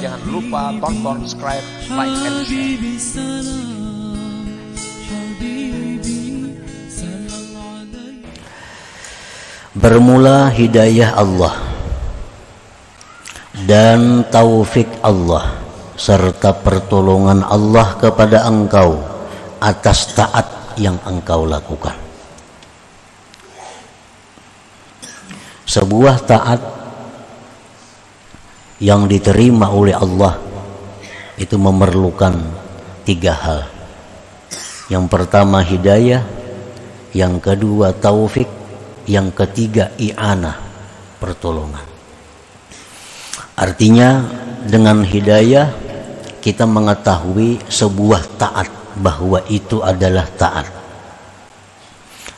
Jangan lupa tonton, subscribe, like, and share. Bermula hidayah Allah dan taufik Allah serta pertolongan Allah kepada engkau atas taat yang engkau lakukan. Sebuah taat yang diterima oleh Allah itu memerlukan 3 hal. Yang pertama hidayah, yang kedua taufik, yang ketiga i'anah, pertolongan. Artinya dengan hidayah kita mengetahui sebuah taat bahwa itu adalah taat.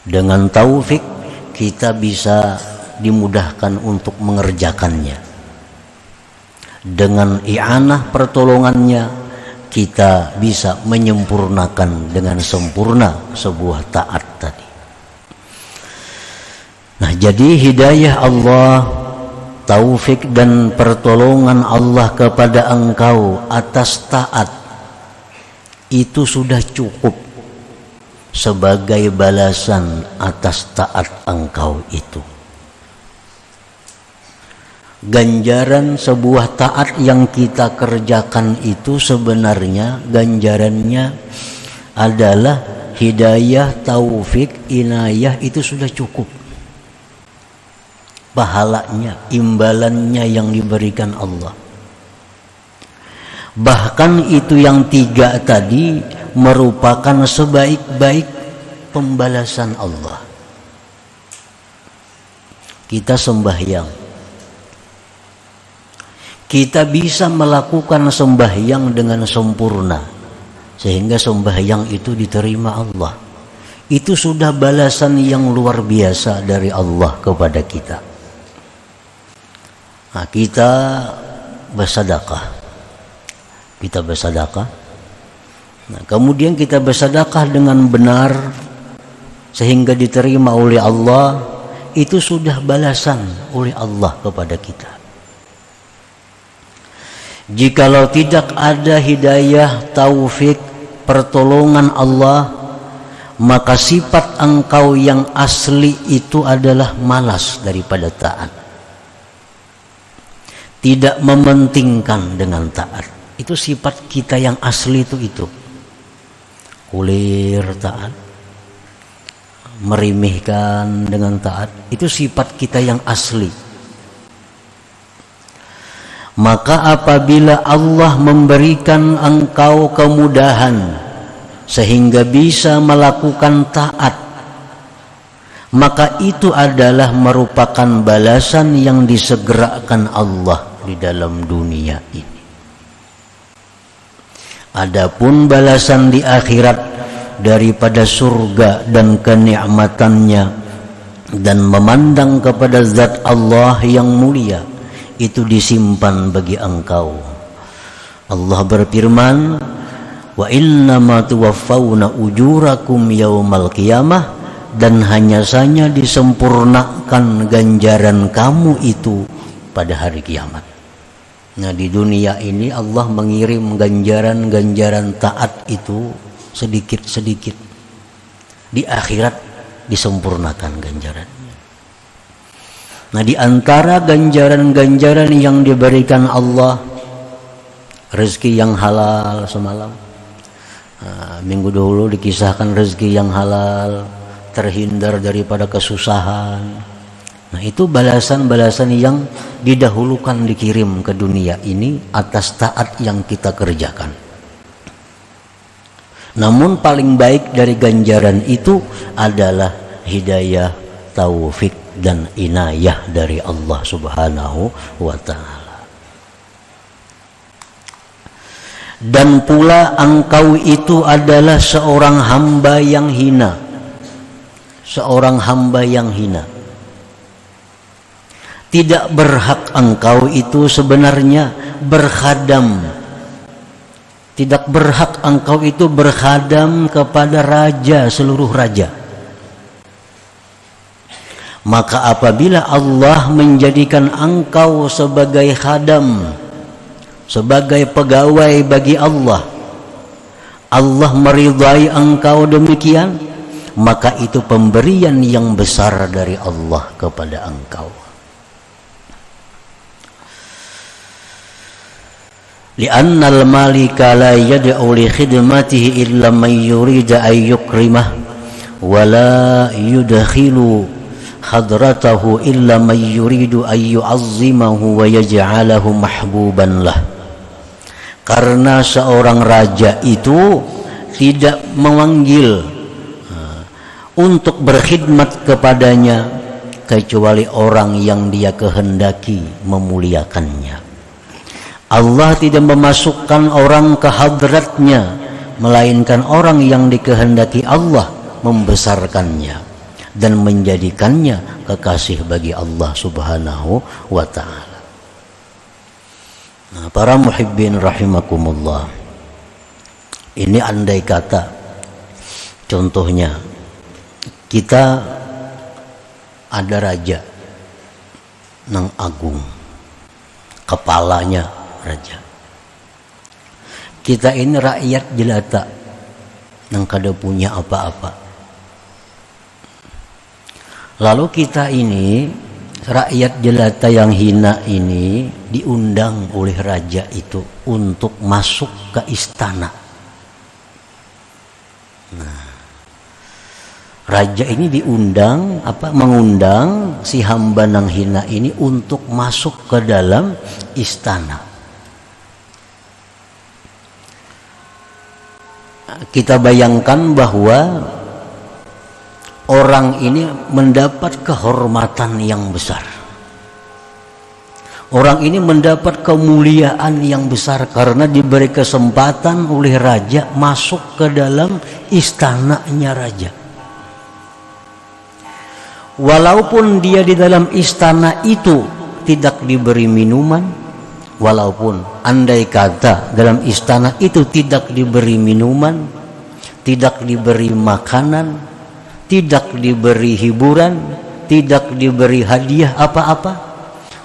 Dengan taufik kita bisa dimudahkan untuk mengerjakannya. Dengan i'anah, pertolongannya, kita bisa menyempurnakan dengan sempurna sebuah taat tadi. Nah, jadi hidayah Allah, taufik dan pertolongan Allah kepada engkau atas taat itu sudah cukup sebagai balasan atas taat engkau itu. Ganjaran sebuah taat yang kita kerjakan itu sebenarnya ganjarannya adalah hidayah, taufik, inayah, itu sudah cukup. Pahalanya, imbalannya yang diberikan Allah. Bahkan itu yang 3 tadi merupakan sebaik-baik pembalasan Allah. Kita sembahyang, kita bisa melakukan sembahyang dengan sempurna sehingga sembahyang itu diterima Allah. Itu sudah balasan yang luar biasa dari Allah kepada kita. Nah, kita bersedekah. Nah, kemudian kita bersedekah dengan benar sehingga diterima oleh Allah. Itu sudah balasan oleh Allah kepada kita. Jikalau tidak ada hidayah, taufik, pertolongan Allah, maka sifat engkau yang asli itu adalah malas daripada taat. Tidak mementingkan dengan taat. Itu sifat kita yang asli itu. Kulir taat, merimihkan dengan taat, itu sifat kita yang asli. Maka apabila Allah memberikan engkau kemudahan sehingga bisa melakukan taat, maka itu adalah merupakan balasan yang disegerakan Allah di dalam dunia ini. Adapun balasan di akhirat daripada surga dan kenikmatannya dan memandang kepada zat Allah yang mulia, itu disimpan bagi engkau. Allah berfirman, wa innama tuwaffawna ujurakum yaumal qiyamah, dan hanya saja disempurnakan ganjaran kamu itu pada hari kiamat. Nah, di dunia ini Allah mengirim ganjaran-ganjaran taat itu sedikit-sedikit. Di akhirat disempurnakan ganjaran. Nah, di antara ganjaran-ganjaran yang diberikan Allah, rezeki yang halal semalam. Minggu dahulu dikisahkan rezeki yang halal, terhindar daripada kesusahan. Nah, itu balasan-balasan yang didahulukan dikirim ke dunia ini atas taat yang kita kerjakan. Namun paling baik dari ganjaran itu adalah hidayah, taufik, dan inayah dari Allah Subhanahu wa ta'ala. Dan pula engkau itu adalah seorang hamba yang hina. Seorang hamba yang hina. Tidak berhak engkau itu sebenarnya berkhadam. Tidak berhak engkau itu berkhadam kepada raja, seluruh raja. Maka apabila Allah menjadikan engkau sebagai khadam, sebagai pegawai bagi Allah, Allah meridai engkau demikian, maka itu pemberian yang besar dari Allah kepada engkau. Li'anna al-malika la yad'u li khidmatihi illa man yurida an yukrimah wa la yudkhilu hadratahu illa man yuridu an yu'azzimahu wa yaj'alahu mahbuban lah. Karena seorang raja itu tidak memanggil untuk berkhidmat kepadanya kecuali orang yang dia kehendaki memuliakannya. Allah tidak memasukkan orang ke hadratnya, melainkan orang yang dikehendaki Allah membesarkannya dan menjadikannya kekasih bagi Allah Subhanahu wa ta'ala. Nah, para muhibbin rahimakumullah, ini andai kata contohnya kita ada raja nang agung, kepalanya raja, kita ini rakyat jelata nang kada punya apa-apa. Lalu kita ini rakyat jelata yang hina ini diundang oleh raja itu untuk masuk ke istana. Nah, raja ini mengundang si hamba nang hina ini untuk masuk ke dalam istana. Kita bayangkan bahwa orang ini mendapat kehormatan yang besar. Orang ini mendapat kemuliaan yang besar karena diberi kesempatan oleh raja masuk ke dalam istananya raja. Walaupun dia di dalam istana itu tidak diberi minuman, walaupun andai kata dalam istana itu tidak diberi minuman, tidak diberi makanan, tidak diberi hiburan, tidak diberi hadiah apa-apa,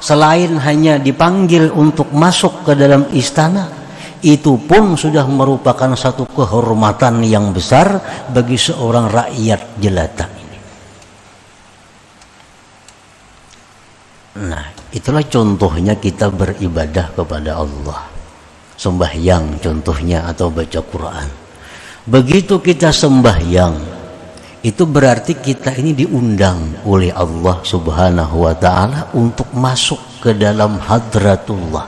selain hanya dipanggil untuk masuk ke dalam istana, itu pun sudah merupakan satu kehormatan yang besar bagi seorang rakyat jelata ini. Nah, itulah contohnya kita beribadah kepada Allah, sembahyang contohnya, atau baca Quran. Begitu kita sembahyang, itu berarti kita ini diundang oleh Allah Subhanahu wa ta'ala untuk masuk ke dalam hadratullah.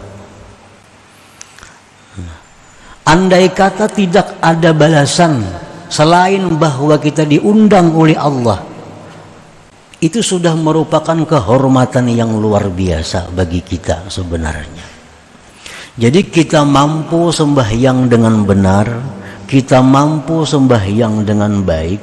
Andai kata tidak ada balasan selain bahwa kita diundang oleh Allah, itu sudah merupakan kehormatan yang luar biasa bagi kita sebenarnya. Jadi kita mampu sembahyang dengan benar, kita mampu sembahyang dengan baik,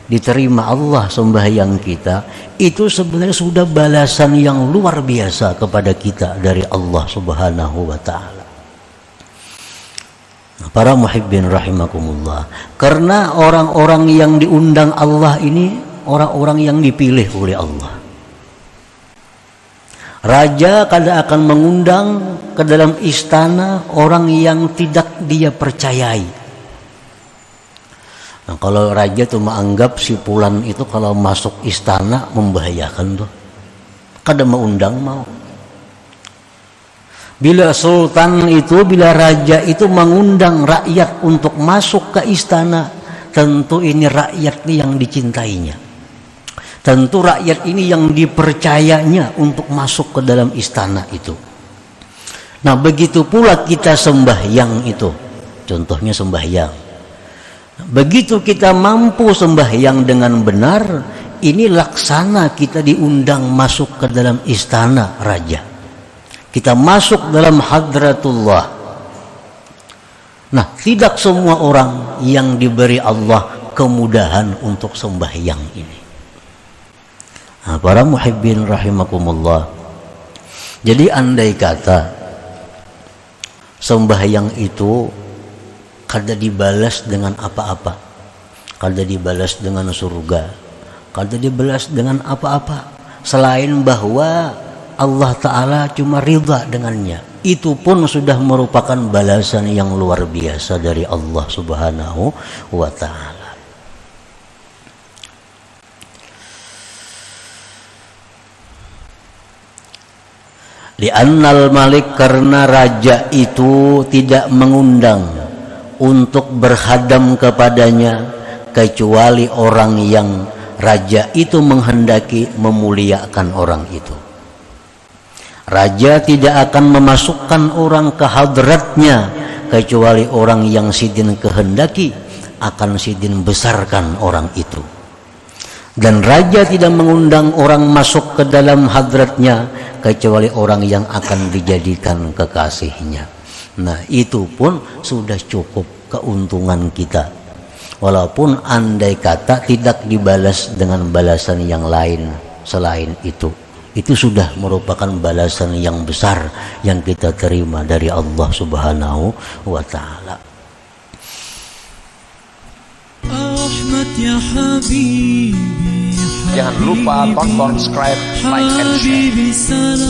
diterima Allah sembahyang kita, itu sebenarnya sudah balasan yang luar biasa kepada kita dari Allah Subhanahu wa ta'ala. Para muhibbin rahimakumullah, karena orang-orang yang diundang Allah ini orang-orang yang dipilih oleh Allah. Raja kada akan mengundang ke dalam istana orang yang tidak dia percayai. Nah, kalau raja tuh menganggap si Fulan itu kalau masuk istana membahayakan tuh, kada mengundang mau. Bila sultan itu, bila raja itu mengundang rakyat untuk masuk ke istana, tentu ini rakyat yang dicintainya. Tentu rakyat ini yang dipercayanya untuk masuk ke dalam istana itu. Nah, begitu pula kita sembahyang itu, contohnya sembahyang. Begitu kita mampu sembahyang dengan benar, ini laksana kita diundang masuk ke dalam istana raja. Kita masuk dalam hadratullah. Nah, tidak semua orang yang diberi Allah kemudahan untuk sembahyang ini. Nah, para muhibbin rahimakumullah, jadi andai kata sembahyang itu kada dibalas dengan apa-apa, kada dibalas dengan surga, kada dibalas dengan apa-apa, selain bahwa Allah Ta'ala cuma ridha dengannya. Itu pun sudah merupakan balasan yang luar biasa dari Allah Subhanahu wa Ta'ala. Li'annal malik, karena raja itu tidak mengundang untuk berhadam kepadanya kecuali orang yang raja itu menghendaki memuliakan orang itu. Raja tidak akan memasukkan orang ke hadratnya kecuali orang yang sidin kehendaki akan sidin besarkan orang itu. Dan raja tidak mengundang orang masuk ke dalam hadratnya kecuali orang yang akan dijadikan kekasihnya. Nah, itu pun sudah cukup keuntungan kita. Walaupun andai kata tidak dibalas dengan balasan yang lain selain itu sudah merupakan balasan yang besar yang kita terima dari Allah Subhanahu wa Ta'ala. Jangan lupa tonton, subscribe, like, and share.